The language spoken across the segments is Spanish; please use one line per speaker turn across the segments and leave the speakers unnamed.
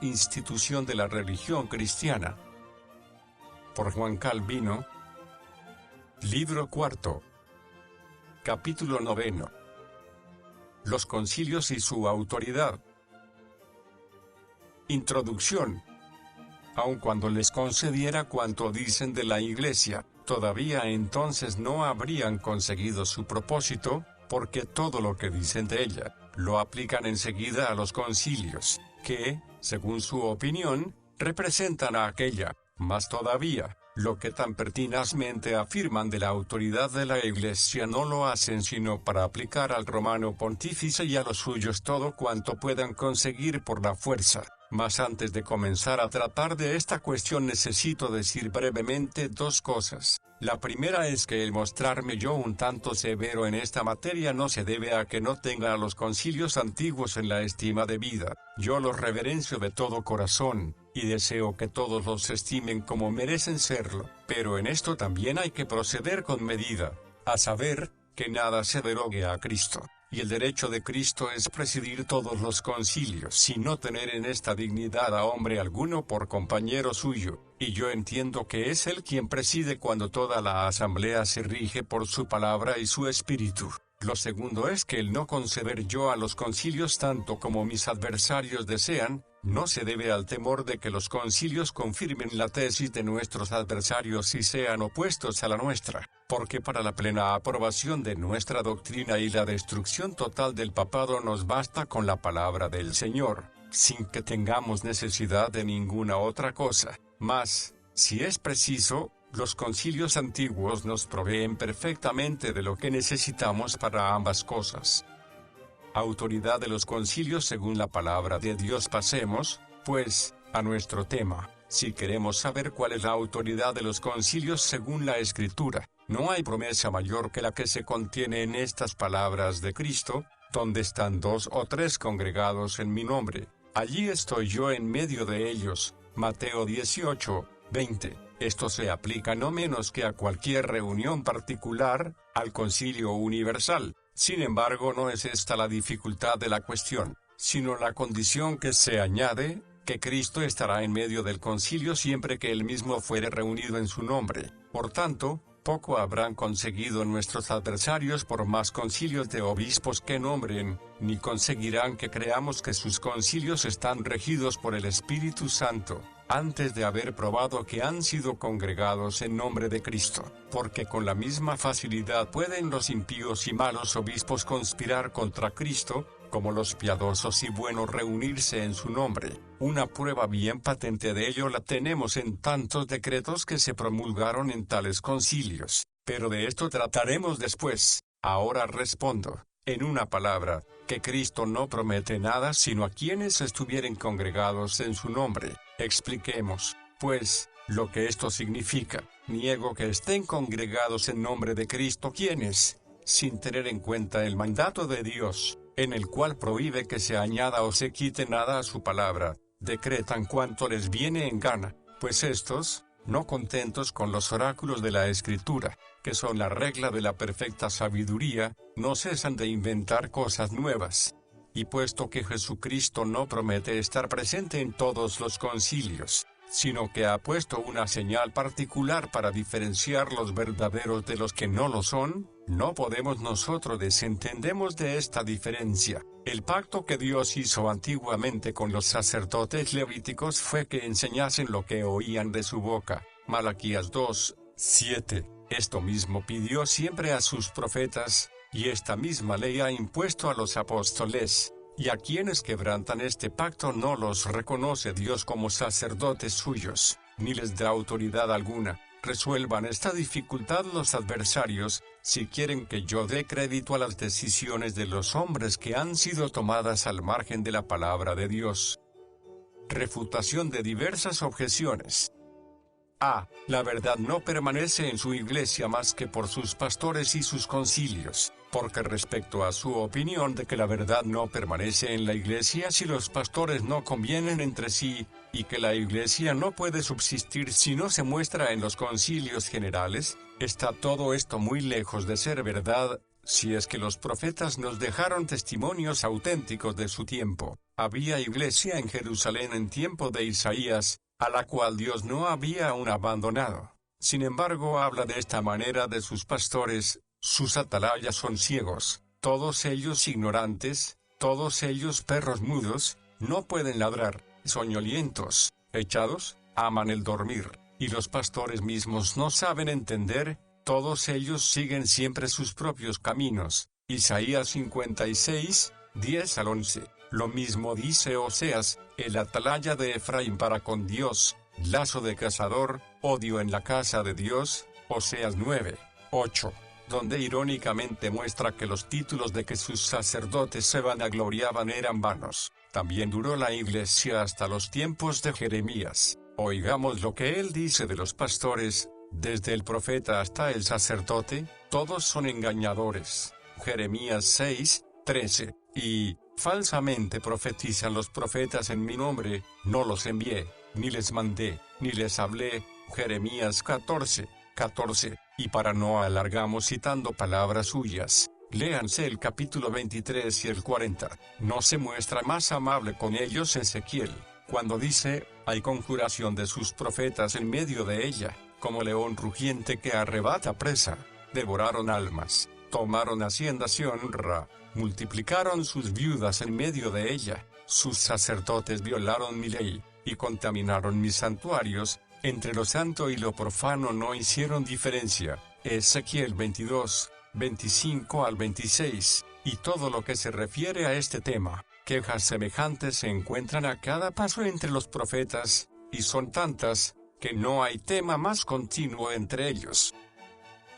institución de la religión cristiana. Por Juan Calvino. Libro cuarto. Capítulo 9. Los concilios y su autoridad. Introducción. Aun cuando les concediera cuanto dicen de la Iglesia, todavía entonces no habrían conseguido su propósito, porque todo lo que dicen de ella, lo aplican enseguida a los concilios, que, según su opinión, representan a aquella. Más todavía, lo que tan pertinazmente afirman de la autoridad de la Iglesia no lo hacen sino para aplicar al romano pontífice y a los suyos todo cuanto puedan conseguir por la fuerza. Mas antes de comenzar a tratar de esta cuestión necesito decir brevemente dos cosas. La primera es que el mostrarme yo un tanto severo en esta materia no se debe a que no tenga a los concilios antiguos en la estima debida. Yo los reverencio de todo corazón, y deseo que todos los estimen como merecen serlo. Pero en esto también hay que proceder con medida, a saber, que nada se derogue a Cristo. Y el derecho de Cristo es presidir todos los concilios y no tener en esta dignidad a hombre alguno por compañero suyo, y yo entiendo que es Él quien preside cuando toda la asamblea se rige por su palabra y su espíritu. Lo segundo es que el no conceder yo a los concilios tanto como mis adversarios desean, no se debe al temor de que los concilios confirmen la tesis de nuestros adversarios y sean opuestos a la nuestra, porque para la plena aprobación de nuestra doctrina y la destrucción total del papado nos basta con la palabra del Señor, sin que tengamos necesidad de ninguna otra cosa. Mas, si es preciso, los concilios antiguos nos proveen perfectamente de lo que necesitamos para ambas cosas. Autoridad de los concilios según la palabra de Dios. Pasemos, pues, a nuestro tema. Si queremos saber cuál es la autoridad de los concilios según la Escritura, no hay promesa mayor que la que se contiene en estas palabras de Cristo: donde están 2 o 3 congregados en mi nombre, allí estoy yo en medio de ellos. Mateo 18, 20. Esto se aplica no menos que a cualquier reunión particular, al concilio universal. Sin embargo, no es esta la dificultad de la cuestión, sino la condición que se añade, que Cristo estará en medio del concilio siempre que él mismo fuere reunido en su nombre. Por tanto, poco habrán conseguido nuestros adversarios por más concilios de obispos que nombren, ni conseguirán que creamos que sus concilios están regidos por el Espíritu Santo, antes de haber probado que han sido congregados en nombre de Cristo, porque con la misma facilidad pueden los impíos y malos obispos conspirar contra Cristo, como los piadosos y buenos reunirse en su nombre. Una prueba bien patente de ello la tenemos en tantos decretos que se promulgaron en tales concilios, pero de esto trataremos después. Ahora respondo, en una palabra, que Cristo no promete nada sino a quienes estuvieren congregados en su nombre. Expliquemos, pues, lo que esto significa. Niego que estén congregados en nombre de Cristo quienes, sin tener en cuenta el mandato de Dios, en el cual prohíbe que se añada o se quite nada a su palabra, decretan cuanto les viene en gana, pues estos, no contentos con los oráculos de la Escritura, que son la regla de la perfecta sabiduría, no cesan de inventar cosas nuevas. Y puesto que Jesucristo no promete estar presente en todos los concilios, sino que ha puesto una señal particular para diferenciar los verdaderos de los que no lo son, no podemos nosotros desentendemos de esta diferencia. El pacto que Dios hizo antiguamente con los sacerdotes levíticos fue que enseñasen lo que oían de su boca. Malaquías 2, 7. Esto mismo pidió siempre a sus profetas, y esta misma ley ha impuesto a los apóstoles, y a quienes quebrantan este pacto no los reconoce Dios como sacerdotes suyos, ni les da autoridad alguna. Resuelvan esta dificultad los adversarios, si quieren que yo dé crédito a las decisiones de los hombres que han sido tomadas al margen de la palabra de Dios. Refutación de diversas objeciones. A. La verdad no permanece en su iglesia más que por sus pastores y sus concilios, porque respecto a su opinión de que la verdad no permanece en la iglesia si los pastores no convienen entre sí, y que la iglesia no puede subsistir si no se muestra en los concilios generales, está todo esto muy lejos de ser verdad, si es que los profetas nos dejaron testimonios auténticos de su tiempo. Había iglesia en Jerusalén en tiempo de Isaías, a la cual Dios no había aún abandonado. Sin embargo, habla de esta manera de sus pastores: sus atalayas son ciegos, todos ellos ignorantes, todos ellos perros mudos, no pueden ladrar, soñolientos, echados, aman el dormir, y los pastores mismos no saben entender, todos ellos siguen siempre sus propios caminos. Isaías 56, 10 al 11. Lo mismo dice Oseas: el atalaya de Efraín para con Dios, lazo de cazador, odio en la casa de Dios. Oseas 9, 8. Donde irónicamente muestra que los títulos de que sus sacerdotes se vanagloriaban eran vanos. También duró la iglesia hasta los tiempos de Jeremías. Oigamos lo que él dice de los pastores: desde el profeta hasta el sacerdote, todos son engañadores. Jeremías 6, 13. Y falsamente profetizan los profetas en mi nombre, no los envié, ni les mandé, ni les hablé. Jeremías 14, 14. Y para no alargamos citando palabras suyas, léanse el capítulo 23 y el 40. No se muestra más amable con ellos Ezequiel, cuando dice: hay conjuración de sus profetas en medio de ella, como león rugiente que arrebata presa. Devoraron almas, tomaron haciendas y honra, multiplicaron sus viudas en medio de ella. Sus sacerdotes violaron mi ley, y contaminaron mis santuarios. Entre lo santo y lo profano no hicieron diferencia. Ezequiel 22, 25 al 26. Y todo lo que se refiere a este tema, quejas semejantes se encuentran a cada paso entre los profetas, y son tantas, que no hay tema más continuo entre ellos.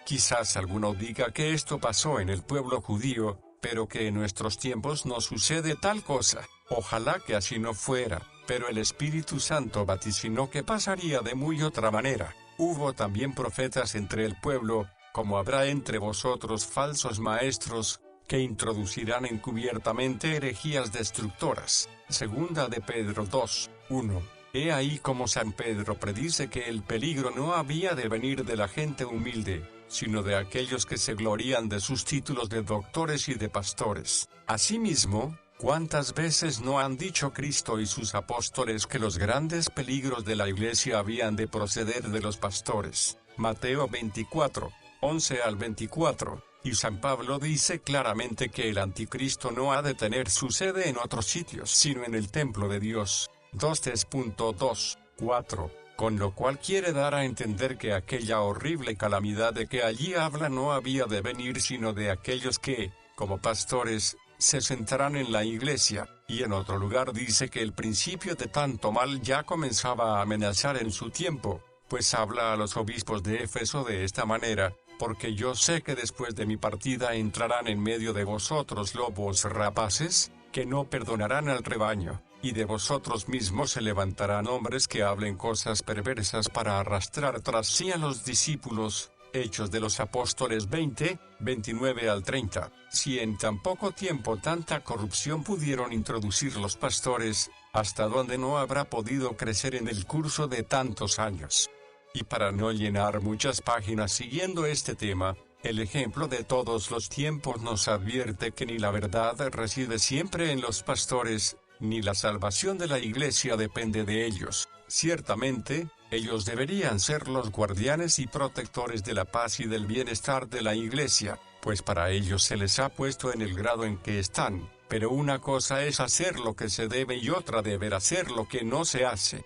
Quizás alguno diga que esto pasó en el pueblo judío, pero que en nuestros tiempos no sucede tal cosa. Ojalá que así no fuera, pero el Espíritu Santo vaticinó que pasaría de muy otra manera. Hubo también profetas entre el pueblo, como habrá entre vosotros falsos maestros, que introducirán encubiertamente herejías destructoras. Segunda de Pedro 2, 1. He ahí como San Pedro predice que el peligro no había de venir de la gente humilde, sino de aquellos que se glorían de sus títulos de doctores y de pastores. Asimismo, ¿cuántas veces no han dicho Cristo y sus apóstoles que los grandes peligros de la iglesia habían de proceder de los pastores? Mateo 24, 11 al 24. Y San Pablo dice claramente que el anticristo no ha de tener su sede en otros sitios sino en el templo de Dios. 2.2, 4. Con lo cual quiere dar a entender que aquella horrible calamidad de que allí habla no había de venir sino de aquellos que, como pastores, se sentarán en la iglesia. Y en otro lugar dice que el principio de tanto mal ya comenzaba a amenazar en su tiempo, pues habla a los obispos de Éfeso de esta manera: porque yo sé que después de mi partida entrarán en medio de vosotros lobos rapaces, que no perdonarán al rebaño, y de vosotros mismos se levantarán hombres que hablen cosas perversas para arrastrar tras sí a los discípulos. Hechos de los Apóstoles 20, 29 al 30. Si en tan poco tiempo tanta corrupción pudieron introducir los pastores, ¿hasta dónde no habrá podido crecer en el curso de tantos años? Y para no llenar muchas páginas siguiendo este tema, el ejemplo de todos los tiempos nos advierte que ni la verdad reside siempre en los pastores, ni la salvación de la iglesia depende de ellos. Ciertamente, ellos deberían ser los guardianes y protectores de la paz y del bienestar de la iglesia, pues para ellos se les ha puesto en el grado en que están, pero una cosa es hacer lo que se debe y otra deber hacer lo que no se hace.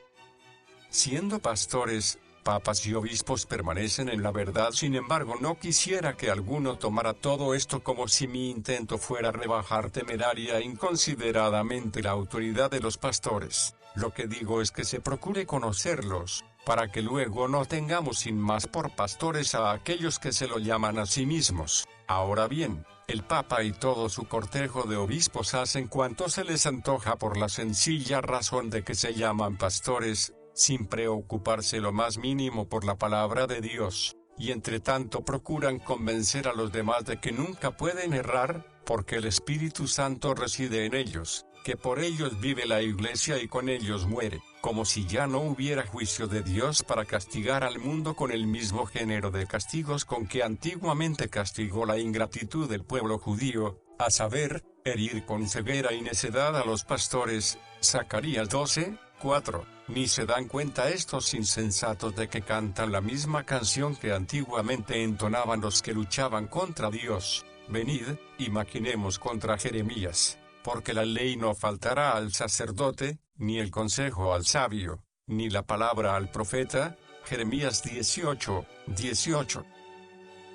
Siendo pastores, papas y obispos permanecen en la verdad. Sin embargo, no quisiera que alguno tomara todo esto como si mi intento fuera rebajar temeraria e inconsideradamente la autoridad de los pastores. Lo que digo es que se procure conocerlos, para que luego no tengamos sin más por pastores a aquellos que se lo llaman a sí mismos. Ahora bien, el Papa y todo su cortejo de obispos hacen cuanto se les antoja por la sencilla razón de que se llaman pastores, sin preocuparse lo más mínimo por la palabra de Dios, y entre tanto procuran convencer a los demás de que nunca pueden errar, porque el Espíritu Santo reside en ellos, que por ellos vive la iglesia y con ellos muere, como si ya no hubiera juicio de Dios para castigar al mundo con el mismo género de castigos con que antiguamente castigó la ingratitud del pueblo judío, a saber, herir con ceguera y necedad a los pastores. Zacarías 12:4. Ni se dan cuenta estos insensatos de que cantan la misma canción que antiguamente entonaban los que luchaban contra Dios. Venid, y maquinemos contra Jeremías, porque la ley no faltará al sacerdote, ni el consejo al sabio, ni la palabra al profeta. Jeremías 18:18.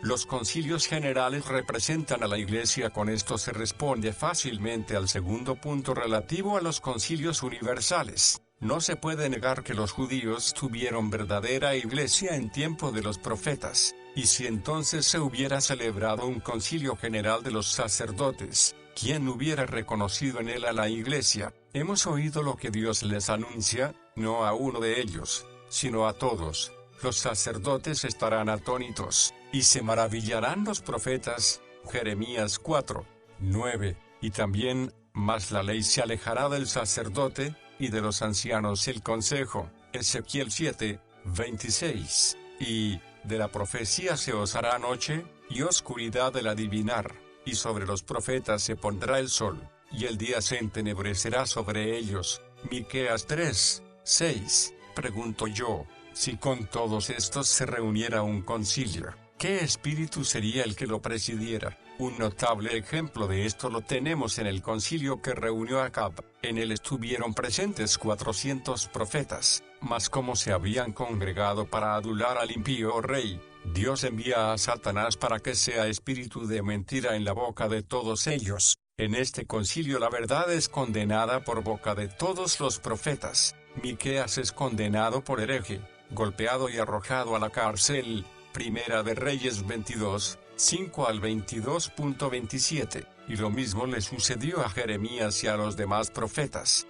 Los concilios generales representan a la Iglesia. Con esto se responde fácilmente al segundo punto relativo a los concilios universales. No se puede negar que los judíos tuvieron verdadera Iglesia en tiempo de los profetas, y si entonces se hubiera celebrado un concilio general de los sacerdotes, ¿quién hubiera reconocido en él a la Iglesia? Hemos oído lo que Dios les anuncia, no a uno de ellos, sino a todos. Los sacerdotes estarán atónitos, y se maravillarán los profetas. Jeremías 4:9. Y también, mas la ley se alejará del sacerdote, y de los ancianos el consejo. Ezequiel 7:26. Y, de la profecía se os hará noche, y oscuridad del adivinar, y sobre los profetas se pondrá el sol, y el día se entenebrecerá sobre ellos. Miqueas 3:6. Pregunto yo, si con todos estos se reuniera un concilio, ¿qué espíritu sería el que lo presidiera? Un notable ejemplo de esto lo tenemos en el concilio que reunió a Acab. En él estuvieron presentes 400 profetas, mas como se habían congregado para adular al impío rey, Dios envía a Satanás para que sea espíritu de mentira en la boca de todos ellos. En este concilio la verdad es condenada por boca de todos los profetas. Miqueas es condenado por hereje, golpeado y arrojado a la cárcel. Primera de Reyes 22:5 al 22.27, y lo mismo le sucedió a Jeremías y a los demás profetas.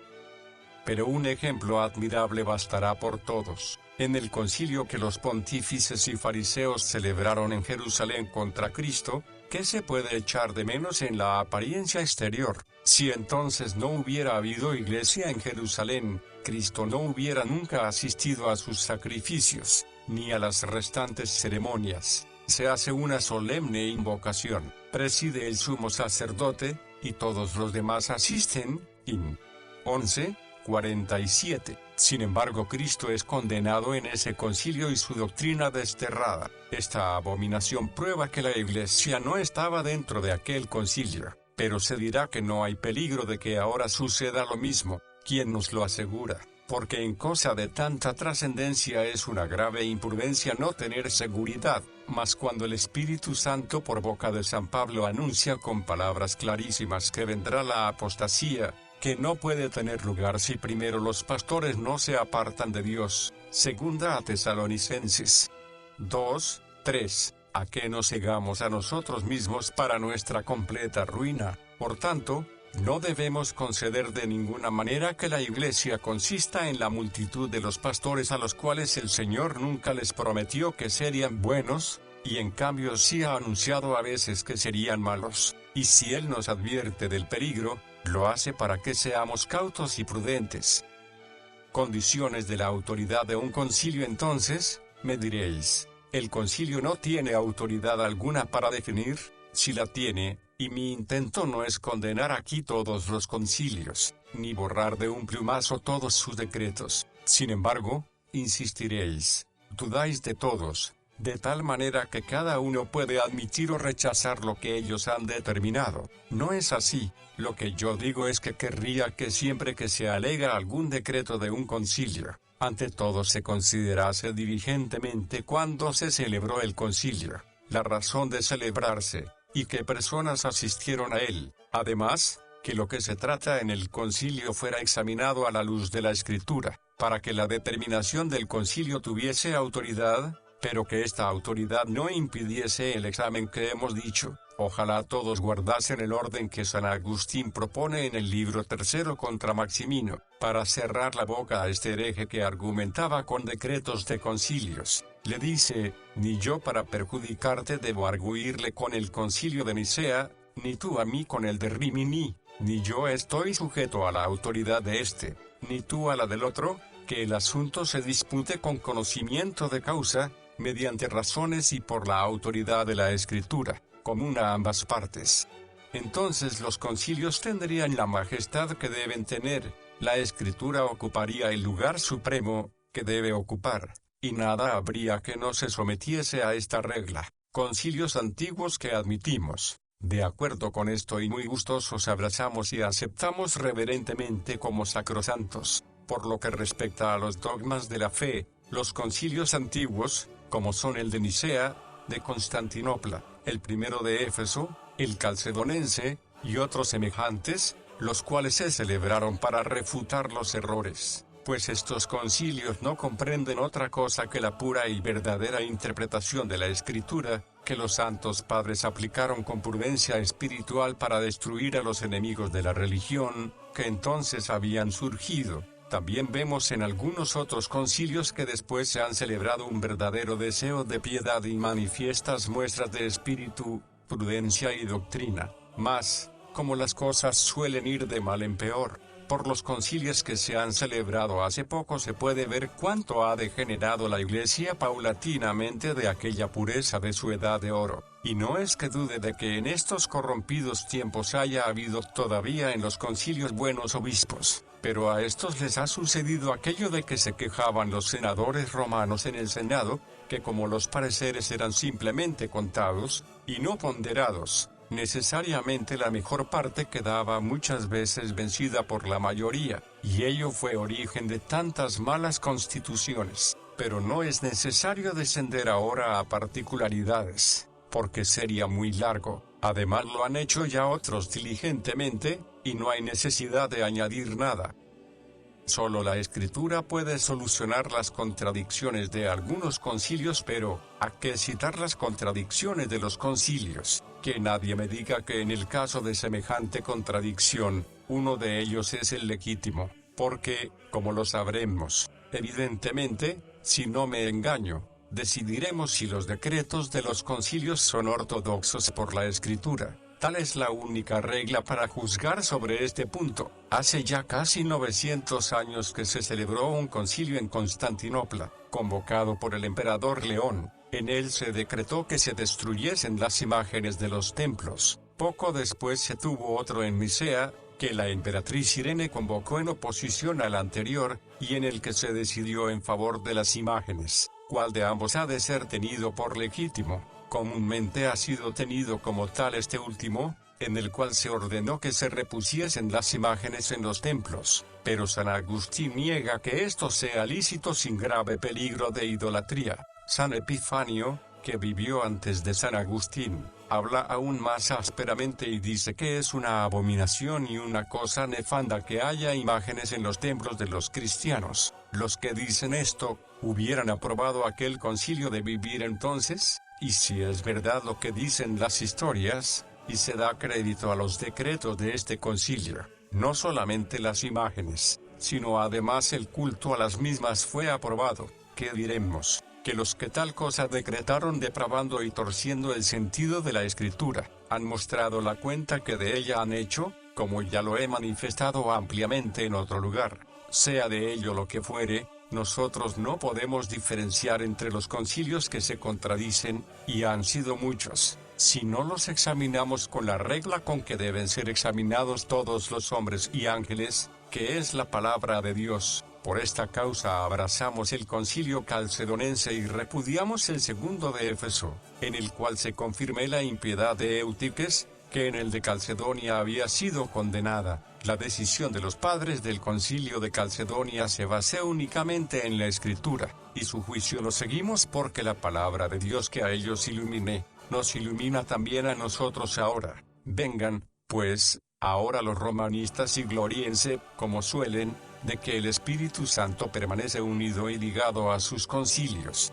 Pero un ejemplo admirable bastará por todos. En el concilio que los pontífices y fariseos celebraron en Jerusalén contra Cristo, ¿qué se puede echar de menos en la apariencia exterior? Si entonces no hubiera habido iglesia en Jerusalén, Cristo no hubiera nunca asistido a sus sacrificios, ni a las restantes ceremonias. Se hace una solemne invocación, preside el sumo sacerdote, y todos los demás asisten. In 11:47. Sin embargo, Cristo es condenado en ese concilio y su doctrina desterrada. Esta abominación prueba que la Iglesia no estaba dentro de aquel concilio, pero se dirá que no hay peligro de que ahora suceda lo mismo. ¿Quién nos lo asegura? Porque en cosa de tanta trascendencia es una grave imprudencia no tener seguridad. Mas cuando el Espíritu Santo por boca de San Pablo anuncia con palabras clarísimas que vendrá la apostasía, que no puede tener lugar si primero los pastores no se apartan de Dios. Segunda a Tesalonicenses 2:3. A que nos cegamos a nosotros mismos para nuestra completa ruina. Por tanto, no debemos conceder de ninguna manera que la Iglesia consista en la multitud de los pastores a los cuales el Señor nunca les prometió que serían buenos, y en cambio sí ha anunciado a veces que serían malos. Y si Él nos advierte del peligro, lo hace para que seamos cautos y prudentes. Condiciones de la autoridad de un concilio. Entonces, me diréis, el concilio no tiene autoridad alguna para definir. Si la tiene, y mi intento no es condenar aquí todos los concilios, ni borrar de un plumazo todos sus decretos. Sin embargo, insistiréis, dudáis de todos, de tal manera que cada uno puede admitir o rechazar lo que ellos han determinado. No es así. Lo que yo digo es que querría que siempre que se alega algún decreto de un concilio, ante todo se considerase diligentemente cuándo se celebró el concilio, la razón de celebrarse, y qué personas asistieron a él. Además, que lo que se trata en el concilio fuera examinado a la luz de la Escritura, para que la determinación del concilio tuviese autoridad, pero que esta autoridad no impidiese el examen que hemos dicho. Ojalá todos guardasen el orden que San Agustín propone en el libro tercero contra Maximino, para cerrar la boca a este hereje que argumentaba con decretos de concilios. Le dice, ni yo para perjudicarte debo arguirle con el concilio de Nicea, ni tú a mí con el de Rimini, ni yo estoy sujeto a la autoridad de este, ni tú a la del otro, que el asunto se dispute con conocimiento de causa, mediante razones y por la autoridad de la Escritura, común a ambas partes. entonces los concilios tendrían la majestad que deben tener, la Escritura ocuparía el lugar supremo que debe ocupar, y nada habría que no se sometiese a esta regla. Concilios antiguos que admitimos. De acuerdo con esto y muy gustosos abrazamos y aceptamos reverentemente como sacrosantos. Por lo que respecta a los dogmas de la fe, los concilios antiguos, como son el de Nicea, de Constantinopla, el primero de Éfeso, el calcedonense, y otros semejantes, los cuales se celebraron para refutar los errores, pues estos concilios no comprenden otra cosa que la pura y verdadera interpretación de la Escritura, que los santos padres aplicaron con prudencia espiritual para destruir a los enemigos de la religión, que entonces habían surgido. También vemos en algunos otros concilios que después se han celebrado un verdadero deseo de piedad y manifiestas muestras de espíritu, prudencia y doctrina. Mas, como las cosas suelen ir de mal en peor, por los concilios que se han celebrado hace poco se puede ver cuánto ha degenerado la Iglesia paulatinamente de aquella pureza de su edad de oro. Y no es que dude de que en estos corrompidos tiempos haya habido todavía en los concilios buenos obispos, pero a estos les ha sucedido aquello de que se quejaban los senadores romanos en el Senado, que como los pareceres eran simplemente contados, y no ponderados, necesariamente la mejor parte quedaba muchas veces vencida por la mayoría, y ello fue origen de tantas malas constituciones. Pero no es necesario descender ahora a particularidades, porque sería muy largo. Además lo han hecho ya otros diligentemente, y no hay necesidad de añadir nada. Solo la Escritura puede solucionar las contradicciones de algunos concilios, pero ¿a qué citar las contradicciones de los concilios? Que nadie me diga que en el caso de semejante contradicción, uno de ellos es el legítimo, porque, como lo sabremos, evidentemente, si no me engaño, decidiremos si los decretos de los concilios son ortodoxos por la Escritura. Tal es la única regla para juzgar sobre este punto. Hace ya casi 900 años que se celebró un concilio en Constantinopla, convocado por el emperador León. En él se decretó que se destruyesen las imágenes de los templos. Poco después se tuvo otro en Nicea, que la emperatriz Irene convocó en oposición al anterior, y en el que se decidió en favor de las imágenes. ¿Cuál de ambos ha de ser tenido por legítimo? Comúnmente ha sido tenido como tal este último, en el cual se ordenó que se repusiesen las imágenes en los templos, pero San Agustín niega que esto sea lícito sin grave peligro de idolatría. San Epifanio, que vivió antes de San Agustín, habla aún más ásperamente y dice que es una abominación y una cosa nefanda que haya imágenes en los templos de los cristianos. Los que dicen esto, ¿hubieran aprobado aquel concilio de vivir entonces? Y si es verdad lo que dicen las historias, y se da crédito a los decretos de este concilio, no solamente las imágenes, sino además el culto a las mismas fue aprobado, ¿qué diremos? Que los que tal cosa decretaron depravando y torciendo el sentido de la Escritura, han mostrado la cuenta que de ella han hecho, como ya lo he manifestado ampliamente en otro lugar. Sea de ello lo que fuere, nosotros no podemos diferenciar entre los concilios que se contradicen, y han sido muchos, si no los examinamos con la regla con que deben ser examinados todos los hombres y ángeles, que es la palabra de Dios. Por esta causa abrazamos el concilio calcedonense y repudiamos el segundo de Éfeso, en el cual se confirmé la impiedad de Eutiques, que en el de Calcedonia había sido condenada. La decisión de los padres del concilio de Calcedonia se basa únicamente en la Escritura, y su juicio lo seguimos porque la palabra de Dios que a ellos iluminé, nos ilumina también a nosotros ahora. Vengan, pues, ahora los romanistas y gloríense, como suelen, de que el Espíritu Santo permanece unido y ligado a sus concilios.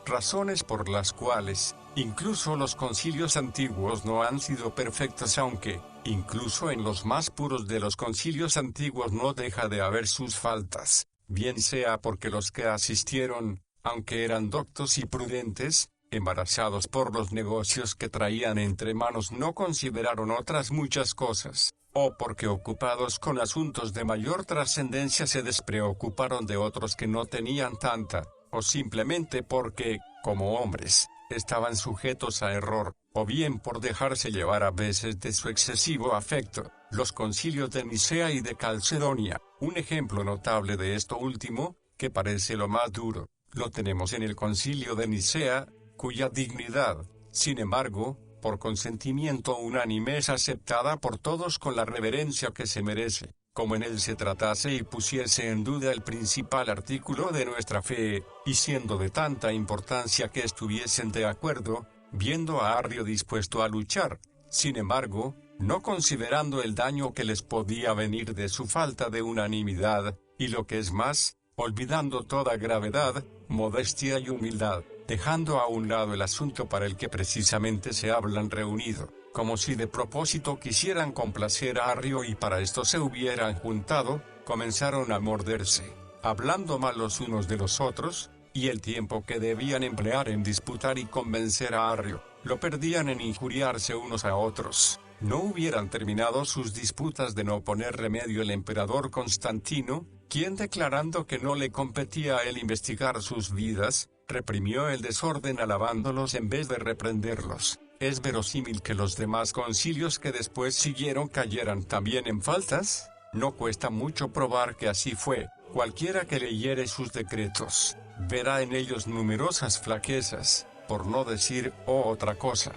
Razones por las cuales, incluso los concilios antiguos no han sido perfectos, aunque, incluso en los más puros de los concilios antiguos no deja de haber sus faltas, bien sea porque los que asistieron, aunque eran doctos y prudentes, embarazados por los negocios que traían entre manos no consideraron otras muchas cosas, o porque ocupados con asuntos de mayor trascendencia se despreocuparon de otros que no tenían tanta, o simplemente porque, como hombres, estaban sujetos a error, o bien por dejarse llevar a veces de su excesivo afecto. Los concilios de Nicea y de Calcedonia, un ejemplo notable de esto último, que parece lo más duro, lo tenemos en el concilio de Nicea, cuya dignidad, sin embargo, por consentimiento unánime es aceptada por todos con la reverencia que se merece, como en él se tratase y pusiese en duda el principal artículo de nuestra fe, y siendo de tanta importancia que estuviesen de acuerdo, viendo a Arrio dispuesto a luchar, sin embargo, no considerando el daño que les podía venir de su falta de unanimidad, y lo que es más, olvidando toda gravedad, modestia y humildad, dejando a un lado el asunto para el que precisamente se hablan reunido, como si de propósito quisieran complacer a Arrio y para esto se hubieran juntado, comenzaron a morderse, hablando mal los unos de los otros, y el tiempo que debían emplear en disputar y convencer a Arrio, lo perdían en injuriarse unos a otros. No hubieran terminado sus disputas de no poner remedio el emperador Constantino, quien declarando que no le competía a él investigar sus vidas, reprimió el desorden alabándolos en vez de reprenderlos. ¿Es verosímil que los demás concilios que después siguieron cayeran también en faltas? No cuesta mucho probar que así fue. Cualquiera que leyere sus decretos, verá en ellos numerosas flaquezas, por no decir otra cosa.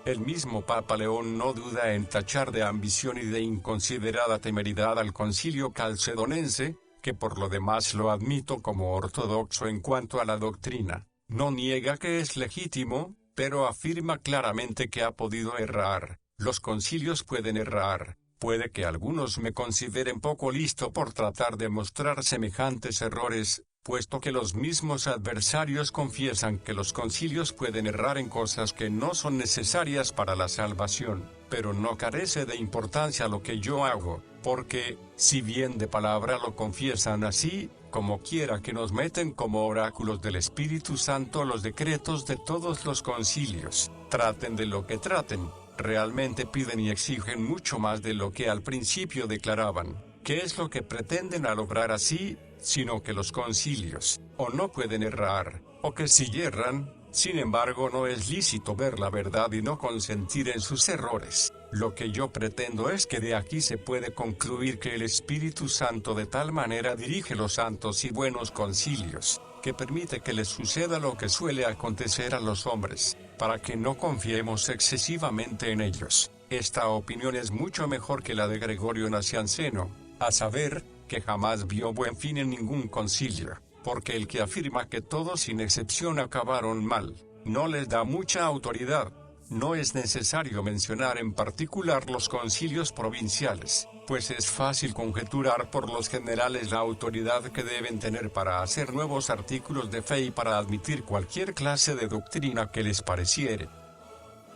El mismo Papa León no duda en tachar de ambición y de inconsiderada temeridad al concilio calcedonense, que por lo demás lo admito como ortodoxo en cuanto a la doctrina. No niega que es legítimo, pero afirma claramente que ha podido errar. Los concilios pueden errar. Puede que algunos me consideren poco listo por tratar de mostrar semejantes errores, puesto que los mismos adversarios confiesan que los concilios pueden errar en cosas que no son necesarias para la salvación, pero no carece de importancia lo que yo hago, porque, si bien de palabra lo confiesan así, como quiera que nos meten como oráculos del Espíritu Santo los decretos de todos los concilios, traten de lo que traten, realmente piden y exigen mucho más de lo que al principio declaraban. ¿Qué es lo que pretenden a lograr así? Sino que los concilios, o no pueden errar, o que si yerran, sin embargo no es lícito ver la verdad y no consentir en sus errores. Lo que yo pretendo es que de aquí se puede concluir que el Espíritu Santo de tal manera dirige los santos y buenos concilios, que permite que les suceda lo que suele acontecer a los hombres, para que no confiemos excesivamente en ellos. Esta opinión es mucho mejor que la de Gregorio Nacianceno, a saber, que jamás vio buen fin en ningún concilio, porque el que afirma que todos sin excepción acabaron mal, no les da mucha autoridad. No es necesario mencionar en particular los concilios provinciales, pues es fácil conjeturar por los generales la autoridad que deben tener para hacer nuevos artículos de fe y para admitir cualquier clase de doctrina que les pareciere.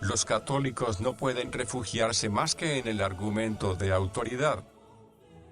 Los católicos no pueden refugiarse más que en el argumento de autoridad.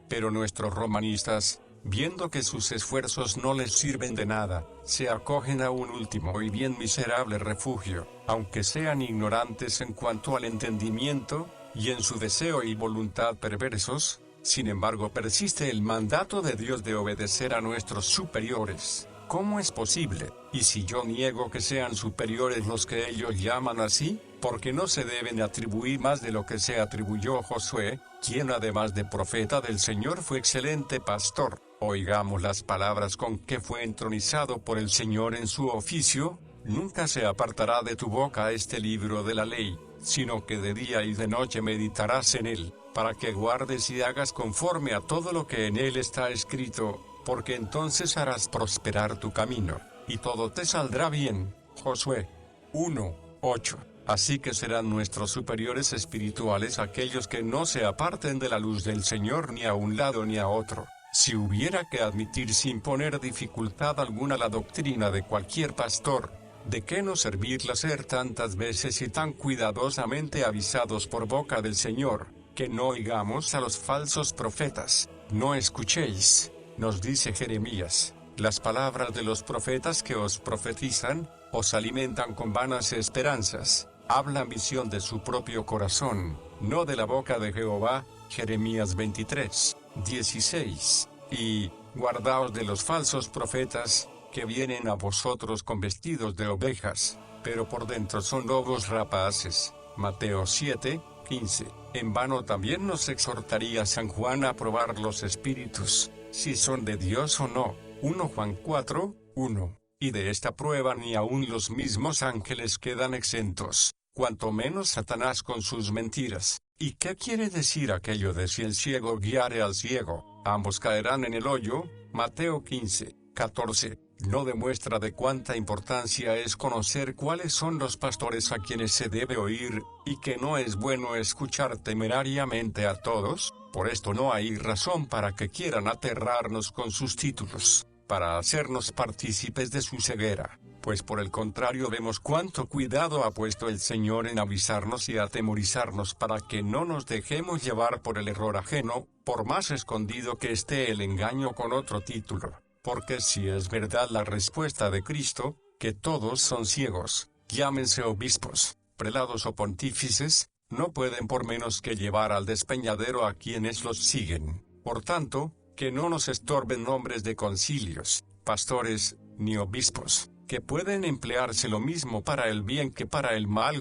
Pero nuestros romanistas, viendo que sus esfuerzos no les sirven de nada, se acogen a un último y bien miserable refugio, aunque sean ignorantes en cuanto al entendimiento, y en su deseo y voluntad perversos, sin embargo persiste el mandato de Dios de obedecer a nuestros superiores. ¿Cómo es posible? Y si yo niego que sean superiores los que ellos llaman así, porque no se deben atribuir más de lo que se atribuyó Josué, quien además de profeta del Señor fue excelente pastor. Oigamos las palabras con que fue entronizado por el Señor en su oficio: nunca se apartará de tu boca este libro de la ley, sino que de día y de noche meditarás en él, para que guardes y hagas conforme a todo lo que en él está escrito, porque entonces harás prosperar tu camino, y todo te saldrá bien. Josué 1:8. Así que serán nuestros superiores espirituales aquellos que no se aparten de la luz del Señor ni a un lado ni a otro. Si hubiera que admitir sin poner dificultad alguna la doctrina de cualquier pastor, ¿de qué nos servirla ser tantas veces y tan cuidadosamente avisados por boca del Señor, que no oigamos a los falsos profetas? No escuchéis, nos dice Jeremías, las palabras de los profetas que os profetizan, os alimentan con vanas esperanzas, hablan visión de su propio corazón, no de la boca de Jehová. Jeremías 23:16. Y, guardaos de los falsos profetas, que vienen a vosotros con vestidos de ovejas, pero por dentro son lobos rapaces. Mateo 7, 15. En vano también nos exhortaría San Juan a probar los espíritus, si son de Dios o no. 1 Juan 4, 1. Y de esta prueba ni aun los mismos ángeles quedan exentos, cuanto menos Satanás con sus mentiras. ¿Y qué quiere decir aquello de si el ciego guiare al ciego, ambos caerán en el hoyo? Mateo 15, 14. No demuestra de cuánta importancia es conocer cuáles son los pastores a quienes se debe oír, y que no es bueno escuchar temerariamente a todos. Por esto no hay razón para que quieran aterrarnos con sus títulos, para hacernos partícipes de su ceguera, pues por el contrario vemos cuánto cuidado ha puesto el Señor en avisarnos y atemorizarnos para que no nos dejemos llevar por el error ajeno, por más escondido que esté el engaño con otro título. Porque si es verdad la respuesta de Cristo, que todos son ciegos, llámense obispos, prelados o pontífices, no pueden por menos que llevar al despeñadero a quienes los siguen. Por tanto, que no nos estorben nombres de concilios, pastores, ni obispos, que pueden emplearse lo mismo para el bien que para el mal,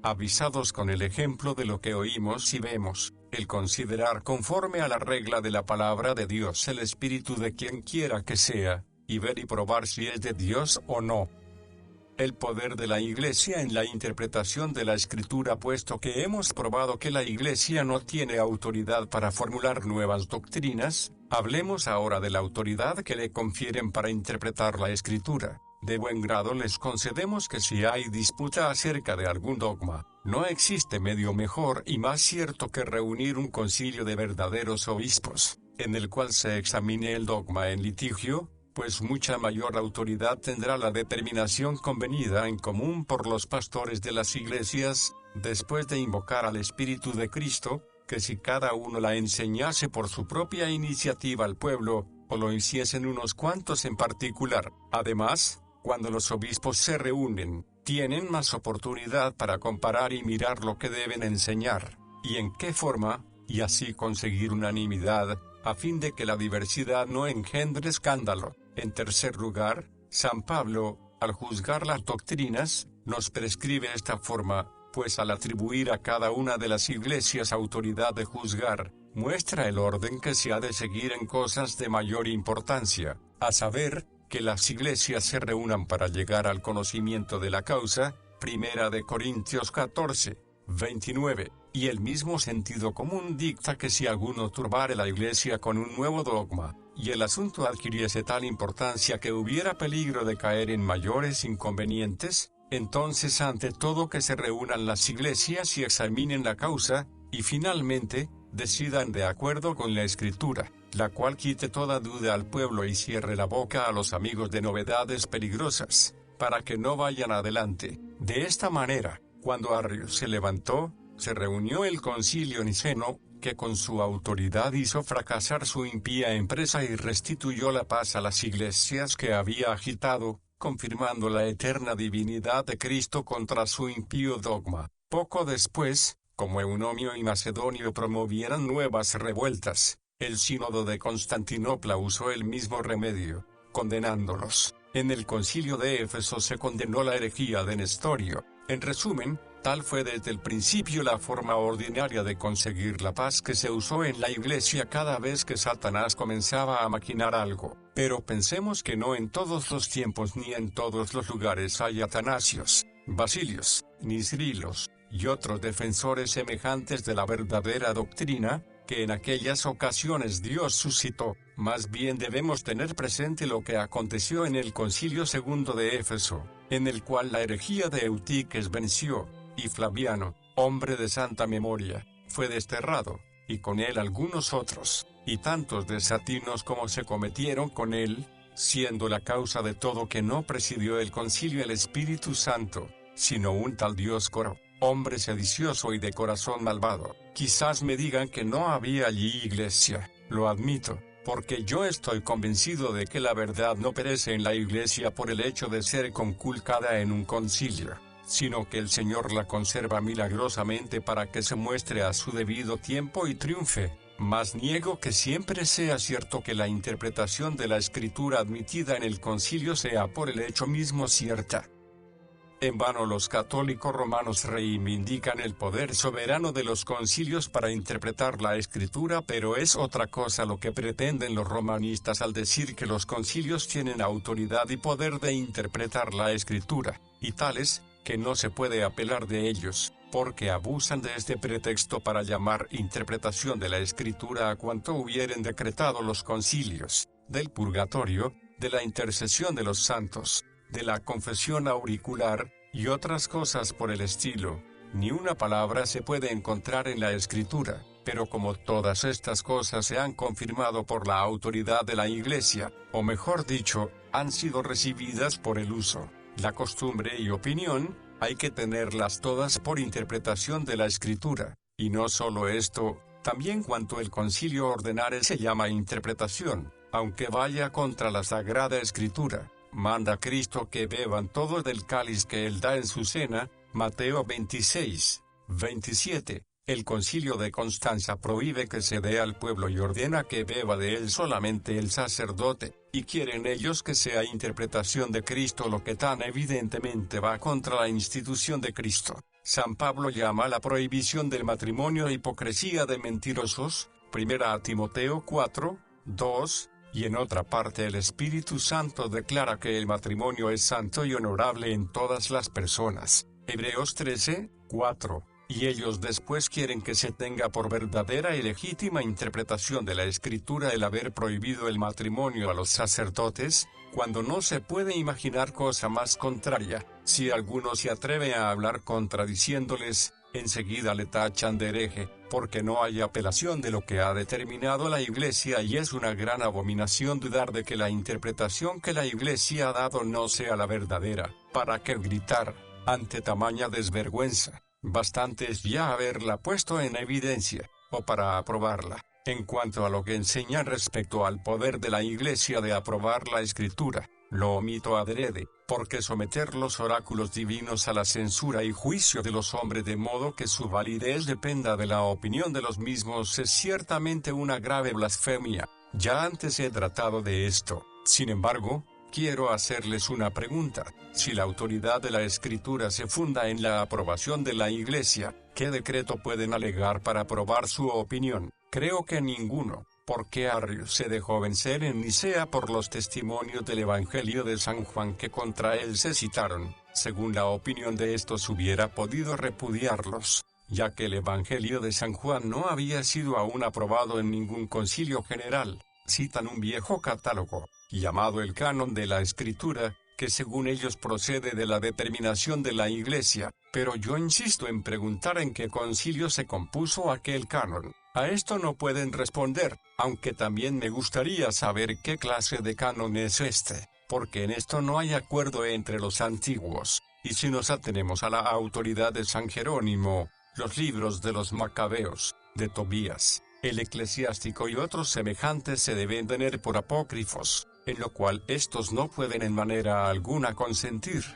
avisados con el ejemplo de lo que oímos y vemos, el considerar conforme a la regla de la palabra de Dios el espíritu de quien quiera que sea, y ver y probar si es de Dios o no. El poder de la Iglesia en la interpretación de la Escritura. Puesto que hemos probado que la Iglesia no tiene autoridad para formular nuevas doctrinas, hablemos ahora de la autoridad que le confieren para interpretar la Escritura. De buen grado les concedemos que si hay disputa acerca de algún dogma, no existe medio mejor y más cierto que reunir un concilio de verdaderos obispos, en el cual se examine el dogma en litigio, pues mucha mayor autoridad tendrá la determinación convenida en común por los pastores de las iglesias, después de invocar al Espíritu de Cristo, que si cada uno la enseñase por su propia iniciativa al pueblo, o lo hiciesen unos cuantos en particular. Además, cuando los obispos se reúnen, tienen más oportunidad para comparar y mirar lo que deben enseñar, y en qué forma, y así conseguir unanimidad, a fin de que la diversidad no engendre escándalo. En tercer lugar, San Pablo, al juzgar las doctrinas, nos prescribe esta forma, pues al atribuir a cada una de las iglesias autoridad de juzgar, muestra el orden que se ha de seguir en cosas de mayor importancia, a saber, que las iglesias se reúnan para llegar al conocimiento de la causa. 1 de Corintios 14, 29, y el mismo sentido común dicta que si alguno turbare la iglesia con un nuevo dogma, y el asunto adquiriese tal importancia que hubiera peligro de caer en mayores inconvenientes, entonces ante todo que se reúnan las iglesias y examinen la causa, y finalmente, decidan de acuerdo con la Escritura, la cual quite toda duda al pueblo y cierre la boca a los amigos de novedades peligrosas, para que no vayan adelante. De esta manera, cuando Arrio se levantó, se reunió el concilio niceno, que con su autoridad hizo fracasar su impía empresa y restituyó la paz a las iglesias que había agitado, confirmando la eterna divinidad de Cristo contra su impío dogma. Poco después, como Eunomio y Macedonio promovieran nuevas revueltas, el sínodo de Constantinopla usó el mismo remedio, condenándolos. En el concilio de Éfeso se condenó la herejía de Nestorio. En resumen, tal fue desde el principio la forma ordinaria de conseguir la paz que se usó en la iglesia cada vez que Satanás comenzaba a maquinar algo. Pero pensemos que no en todos los tiempos ni en todos los lugares hay Atanasios, Basilios, ni Cirilos, y otros defensores semejantes de la verdadera doctrina, que en aquellas ocasiones Dios suscitó. Más bien debemos tener presente lo que aconteció en el Concilio II de Éfeso, en el cual la herejía de Eutiques venció, y Flaviano, hombre de santa memoria, fue desterrado, y con él algunos otros, y tantos desatinos como se cometieron con él, siendo la causa de todo que no presidió el concilio el Espíritu Santo, sino un tal Dioscoro, hombre sedicioso y de corazón malvado. Quizás me digan que no había allí iglesia, lo admito, porque yo estoy convencido de que la verdad no perece en la iglesia por el hecho de ser conculcada en un concilio, sino que el Señor la conserva milagrosamente para que se muestre a su debido tiempo y triunfe. Mas niego que siempre sea cierto que la interpretación de la Escritura admitida en el concilio sea por el hecho mismo cierta. En vano los católicos romanos reivindican el poder soberano de los concilios para interpretar la Escritura, pero es otra cosa lo que pretenden los romanistas al decir que los concilios tienen autoridad y poder de interpretar la Escritura, y tales, que no se puede apelar de ellos, porque abusan de este pretexto para llamar interpretación de la Escritura a cuanto hubieren decretado los concilios, del purgatorio, de la intercesión de los santos, de la confesión auricular, y otras cosas por el estilo. Ni una palabra se puede encontrar en la Escritura, pero como todas estas cosas se han confirmado por la autoridad de la Iglesia, o mejor dicho, han sido recibidas por el uso, la costumbre y opinión, hay que tenerlas todas por interpretación de la Escritura, y no solo esto, también cuanto el concilio ordenare se llama interpretación, aunque vaya contra la Sagrada Escritura. Manda Cristo que beban todo del cáliz que él da en su cena, Mateo 26, 27. El concilio de Constanza prohíbe que se dé al pueblo y ordena que beba de él solamente el sacerdote, y quieren ellos que sea interpretación de Cristo, lo que tan evidentemente va contra la institución de Cristo. San Pablo llama la prohibición del matrimonio hipocresía de mentirosos, 1 Timoteo 4, 2, y en otra parte el Espíritu Santo declara que el matrimonio es santo y honorable en todas las personas, Hebreos 13, 4, y ellos después quieren que se tenga por verdadera y legítima interpretación de la Escritura el haber prohibido el matrimonio a los sacerdotes, cuando no se puede imaginar cosa más contraria. Si alguno se atreve a hablar contradiciéndoles, enseguida le tachan de hereje, porque no hay apelación de lo que ha determinado la Iglesia, y es una gran abominación dudar de que la interpretación que la Iglesia ha dado no sea la verdadera. ¿Para qué gritar ante tamaña desvergüenza? Bastante es ya haberla puesto en evidencia, o para aprobarla. En cuanto a lo que enseñan respecto al poder de la Iglesia de aprobar la Escritura, lo omito adrede, porque someter los oráculos divinos a la censura y juicio de los hombres de modo que su validez dependa de la opinión de los mismos es ciertamente una grave blasfemia. Ya antes he tratado de esto. Sin embargo, quiero hacerles una pregunta. Si la autoridad de la Escritura se funda en la aprobación de la Iglesia, ¿qué decreto pueden alegar para aprobar su opinión? Creo que ninguno, porque Arrius se dejó vencer en Nicea por los testimonios del Evangelio de San Juan que contra él se citaron. Según la opinión de estos hubiera podido repudiarlos, ya que el Evangelio de San Juan no había sido aún aprobado en ningún concilio general. Citan un viejo catálogo, llamado el Canon de la Escritura, que según ellos procede de la determinación de la Iglesia, pero yo insisto en preguntar en qué concilio se compuso aquel canon. A esto no pueden responder, aunque también me gustaría saber qué clase de canon es este, porque en esto no hay acuerdo entre los antiguos, y si nos atenemos a la autoridad de San Jerónimo, los libros de los Macabeos, de Tobías, el Eclesiástico y otros semejantes se deben tener por apócrifos, en lo cual estos no pueden en manera alguna consentir.